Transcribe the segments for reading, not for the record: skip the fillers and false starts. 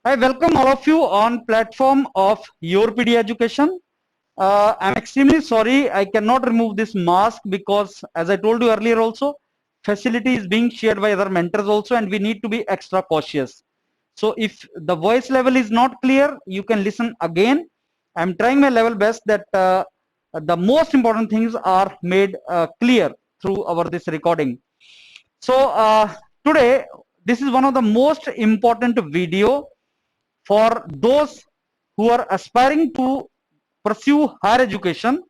I welcome all of you on platform of Your PD Education. I'm extremely sorry I cannot remove this mask because, as I told you earlier also, facility is being shared by other mentors also, and we need to be extra cautious. So if the voice level is not clear, you can listen again. I'm trying my level best that the most important things are made clear through our this recording. So today, this is one of the most important video for those who are aspiring to pursue higher education,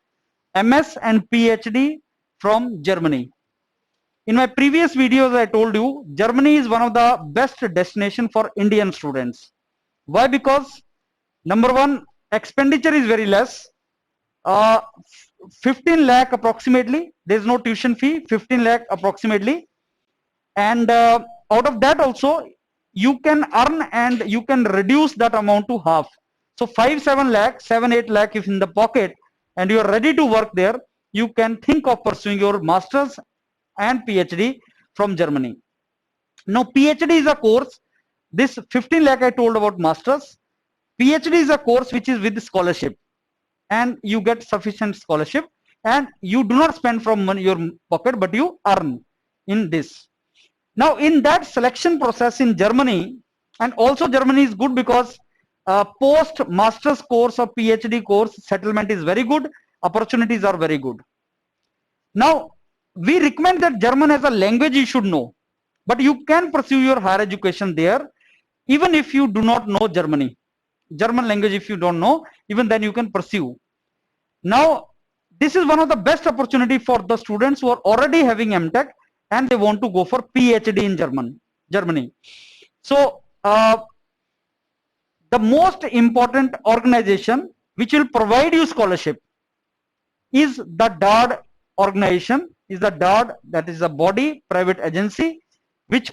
MS and PhD from Germany. In my previous videos, I told you Germany is one of the best destination for Indian students. Why? Because number one, expenditure is very less. Uh, 15 lakh approximately. There is no tuition fee. 15 lakh approximately, and out of that also you can earn and you can reduce that amount to half. So 5-7 lakh, 7-8 lakh if in the pocket and you are ready to work there, you can think of pursuing your masters and PhD from Germany. Now PhD is a course. This 15 lakh I told about masters. PhD is a course which is with scholarship, and you get sufficient scholarship, and you do not spend from your pocket, but you earn in this. Now in that selection process in Germany, and also Germany is good because post master's course or PhD course settlement is very good, opportunities are very good. Now we recommend that German as a language you should know, but you can pursue your higher education there even if you do not know German language. If you don't know, even then you can pursue. Now this is one of the best opportunity for the students who are already having MTech and they want to go for PhD in Germany. So the most important organization which will provide you scholarship is the DAAD organization. Is the DAAD, that is a body private agency which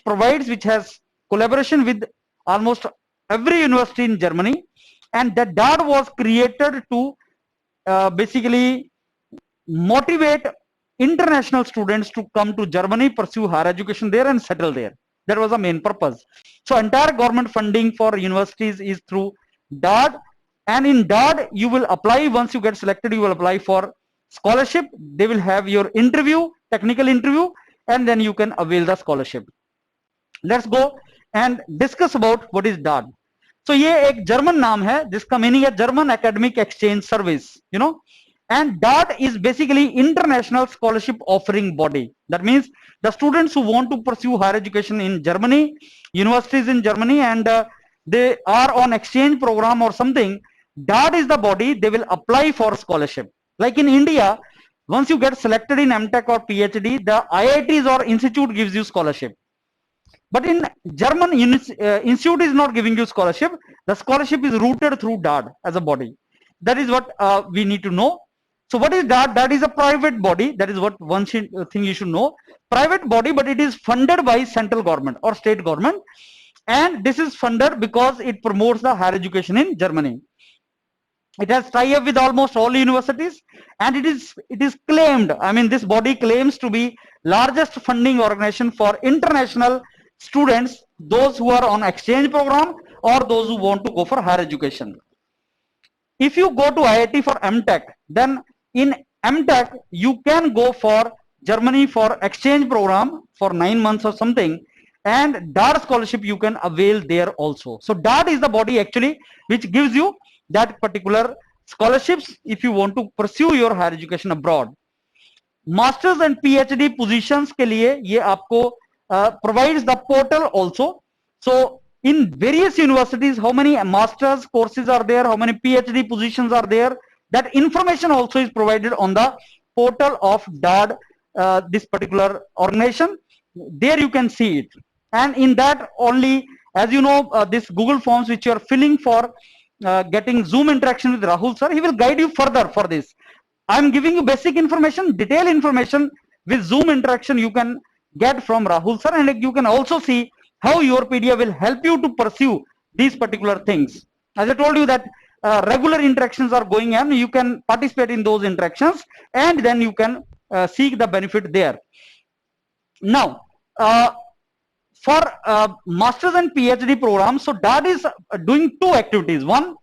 has collaboration with almost every university in Germany, and that DAAD was created to basically motivate international students to come to Germany, pursue higher education there and settle there. That was the main purpose. So entire government funding for universities is through DAAD, and in DAAD you will apply. Once you get selected, you will apply for scholarship. They will have your interview, technical interview, and then you can avail the scholarship. Let's go and discuss about what is DAAD. So ये एक German नाम है जिसका meaning है German academic exchange service, you know. And DAAD is basically international scholarship offering body. That means the students who want to pursue higher education in Germany, universities in Germany, and they are on exchange program or something, DAAD is the body. They will apply for scholarship. Like in India, once you get selected in MTech or PhD, the IITs or institute gives you scholarship. But in German, institute is not giving you scholarship. The scholarship is routed through DAAD as a body. That is what we need to know. So what is DAAD? DAAD is a private body. That is what one thing you should know. Private body, but it is funded by central government or state government. And this is funded because it promotes the higher education in Germany. It has tie-up with almost all universities, and it is claimed, I mean, this body claims to be largest funding organization for international students, those who are on exchange program or those who want to go for higher education. If you go to IIT for MTech, then in MTech you can go for Germany for exchange program for 9 months or something, and DAAD scholarship you can avail there also. So DAAD is the body actually which gives you that particular scholarships if you want to pursue your higher education abroad. Masters and PhD positions के लिए ये आपको provides the portal also. So in various universities, how many masters courses are there, how many PhD positions are there, that information also is provided on the portal of DAAD, this particular organization. There you can see it, and in that only, as you know, this Google Forms which you are filling for getting Zoom interaction with Rahul sir, he will guide you further for this. I'm giving you basic information. Detailed information with Zoom interaction you can get from Rahul sir, and you can also see how YourPedia will help you to pursue these particular things. As I told you that regular interactions are going on, you can participate in those interactions, and then you can seek the benefit there. Now For masters and PhD programs, so DART is doing two activities. One,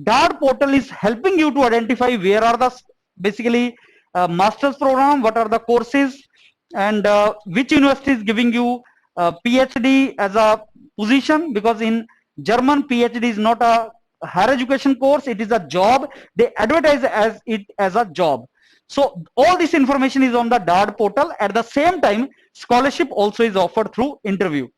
DART portal is helping you to identify where are the basically masters program, what are the courses, and which university is giving you PhD as a position, because in German PhD is not a higher education course, it is a job. They advertise as it as a job. So all this information is on the DART portal. At the same time, scholarship also is offered through interview.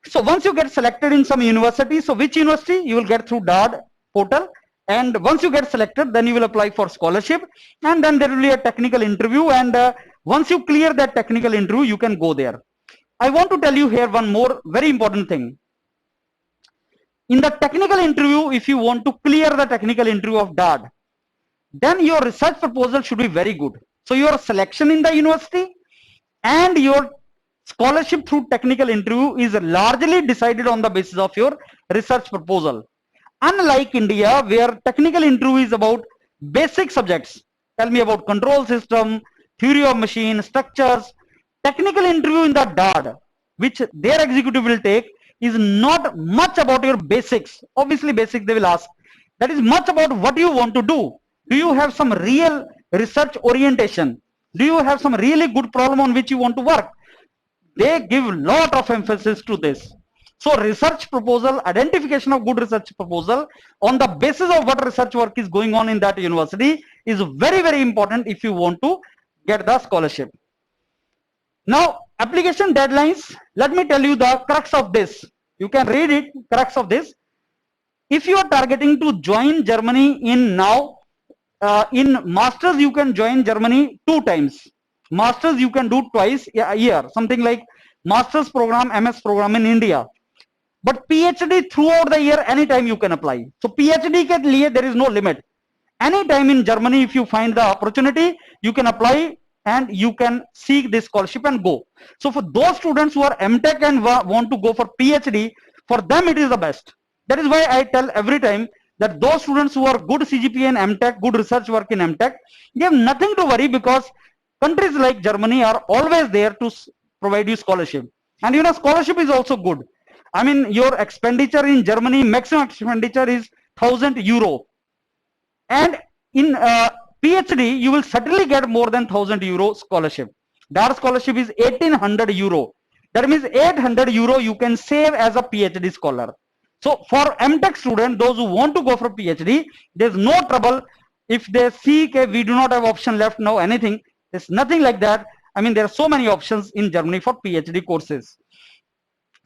So once you get selected in some university, so which university you will get through DART portal, and once you get selected, then you will apply for scholarship, and then there will be a technical interview, and once you clear that technical interview, you can go there. I want to tell you here one more very important thing. In the technical interview, if you want to clear the technical interview of DART, then your research proposal should be very good. So your selection in the university and your scholarship through technical interview is largely decided on the basis of your research proposal. Unlike India, where technical interview is about basic subjects, tell me about control system, theory of machine, structures, technical interview in the DART, which their executive will take, is not much about your basics. Obviously basics they will ask. That is much about what you want to do. Do you have some real research orientation? Do you have some really good problem on which you want to work? They give lot of emphasis to this. So research proposal, identification of good research proposal on the basis of what research work is going on in that university is very, very important if you want to get the scholarship. Now, application deadlines, let me tell you the crux of this. You can read it, crux of this. If you are targeting to join Germany in now, in masters you can join Germany 2 times. Masters you can do twice a year, something like masters program, MS program in India. But PhD throughout the year, anytime you can apply. So PhD ke liye there is no limit. Anytime in Germany, if you find the opportunity, you can apply and you can seek this scholarship and go. So for those students who are MTech and want to go for PhD, for them it is the best. That is why I tell every time that those students who are good CGPA in MTech, good research work in MTech, they have nothing to worry, because countries like Germany are always there to provide you scholarship. And you know, scholarship is also good. I mean, your expenditure in Germany, maximum expenditure is €1,000. And in PhD, you will certainly get more than €1,000 scholarship. DART scholarship is €1,800. That means €800 you can save as a PhD scholar. So for MTech student, those who want to go for PhD, there's no trouble if they see that we do not have option left now, anything. There's nothing like that. I mean, there are so many options in Germany for PhD courses.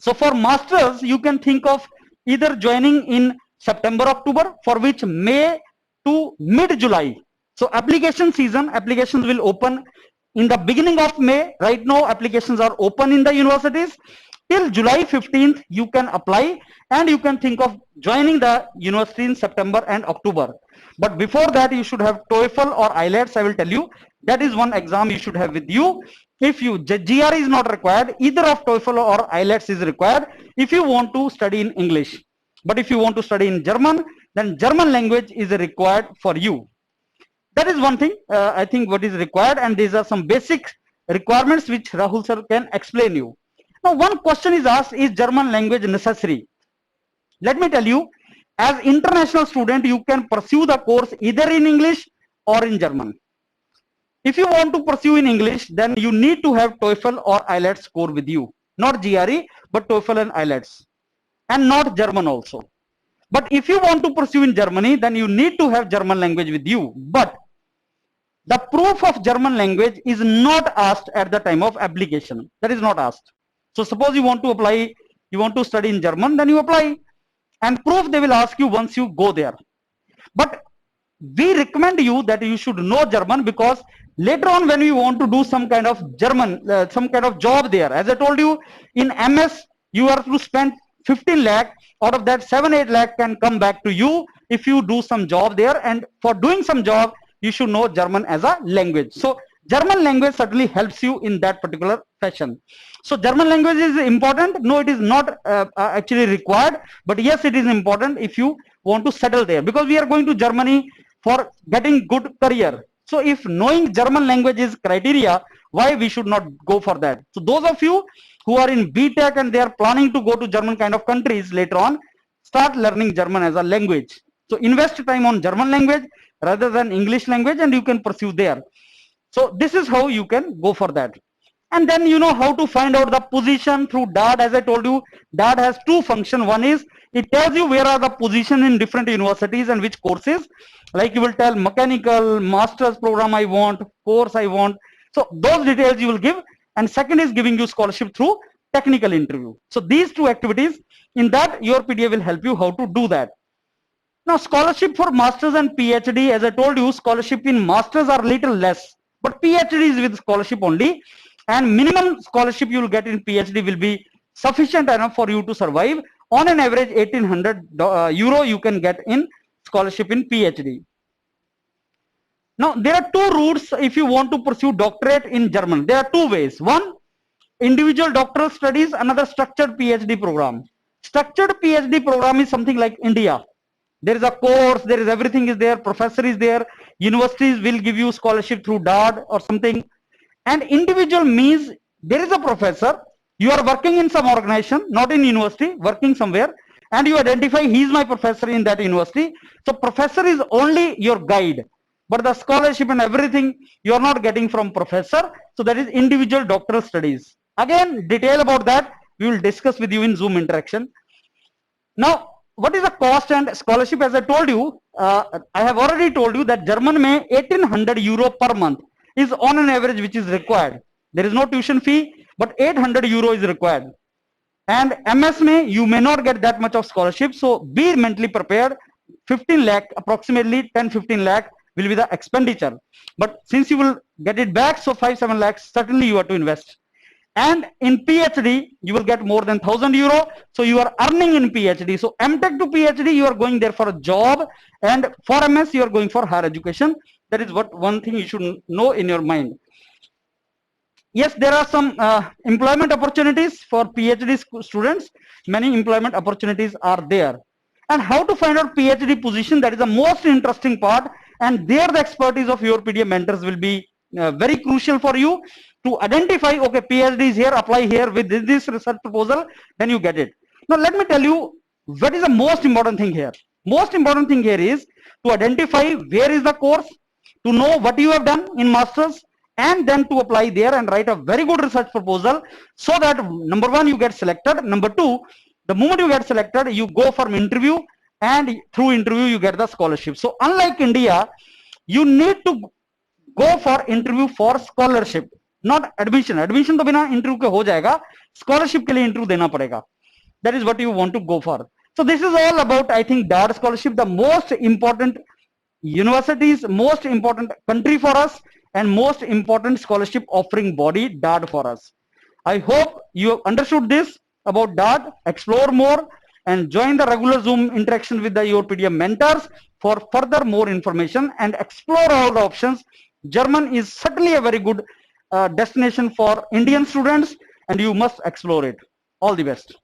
So for masters, you can think of either joining in September, October, for which May to mid-July. So application season, applications will open in the beginning of May. Right now, applications are open in the universities. Till July 15th, you can apply and you can think of joining the university in September and October. But before that, you should have TOEFL or IELTS. I will tell you, that is one exam you should have with you. If you, GRE is not required, either of TOEFL or IELTS is required if you want to study in English. But if you want to study in German, then German language is required for you. That is one thing, I think, what is required, and these are some basic requirements which Rahul sir can explain you. Now, one question is asked, is German language necessary? Let me tell you, as international student, you can pursue the course either in English or in German. If you want to pursue in English, then you need to have TOEFL or IELTS score with you. Not GRE, but TOEFL and IELTS. And not German also. But if you want to pursue in Germany, then you need to have German language with you. But the proof of German language is not asked at the time of application. That is not asked. So suppose you want to apply, you want to study in German, then you apply. And proof they will ask you once you go there. But we recommend you that you should know German, because later on when you want to do some kind of German, some kind of job there, as I told you, in MS you have to spend 15 lakh, out of that 7-8 lakh can come back to you if you do some job there, and for doing some job you should know German as a language. So German language certainly helps you in that particular fashion. So German language is important. No, it is not actually required, but yes, it is important if you want to settle there, because we are going to Germany for getting good career. So if knowing German language is criteria, why we should not go for that. So those of you who are in BTech and they are planning to go to German kind of countries later on, start learning German as a language. So invest time on German language rather than English language, and you can pursue there. So this is how you can go for that. And then you know how to find out the position through DART. As I told you, DART has two functions. One is it tells you where are the position in different universities and which courses. Like you will tell mechanical, master's program I want, course I want. So those details you will give. And second is giving you scholarship through technical interview. So these two activities, in that your PDA will help you how to do that. Now scholarship for masters and PhD, as I told you, scholarship in masters are little less, but PhD is with scholarship only, and minimum scholarship you will get in PhD will be sufficient enough for you to survive. On an average 1800 euro you can get in scholarship in PhD. Now there are two routes if you want to pursue doctorate in German. There are two ways. One, individual doctoral studies, another structured PhD program. Structured PhD program is something like India. There is a course, there is everything is there, professor is there, universities will give you scholarship through DART or something. And individual means there is a professor, you are working in some organization, not in university, working somewhere, and you identify he is my professor in that university. So professor is only your guide, but the scholarship and everything you are not getting from professor. So that is individual doctoral studies. Again, detail about that we will discuss with you in Zoom interaction. Now, what is the cost and scholarship? As I told you, I have already told you that German may 1800 euro per month is on an average which is required. There is no tuition fee, but 800 euro is required. And MS may, you may not get that much of scholarship, so be mentally prepared. 15 lakh, approximately 10-15 lakh will be the expenditure. But since you will get it back, so 5-7 lakhs, certainly you have to invest. And in PhD, you will get more than 1000 euro. So you are earning in PhD. So MTech to PhD, you are going there for a job. And for MS, you are going for higher education. That is what one thing you should know in your mind. Yes, there are some employment opportunities for PhD students. Many employment opportunities are there. And how to find out PhD position, that is the most interesting part. And there the expertise of your PDA mentors will be very crucial for you to identify, okay, PhD is here, apply here with this research proposal, then you get it. Now let me tell you what is the most important thing here. Most important thing here is to identify where is the course, to know what you have done in masters, and then to apply there and write a very good research proposal, so that number one, you get selected. Number two, the moment you get selected, you go for an interview, and through interview you get the scholarship. So unlike India, you need to go for interview for scholarship, not admission. Admission तो बिना interview के हो जाएगा, scholarship के लिए interview देना पड़ेगा. That is what you want to go for. So this is all about, I think, DART scholarship, the most important universities, most important country for us, and most important scholarship offering body, DART for us. I hope you have understood this about DART. Explore more and join the regular Zoom interaction with the your PDA mentors for further more information and explore all the options. German is certainly a very good destination for Indian students, and you must explore it. All the best.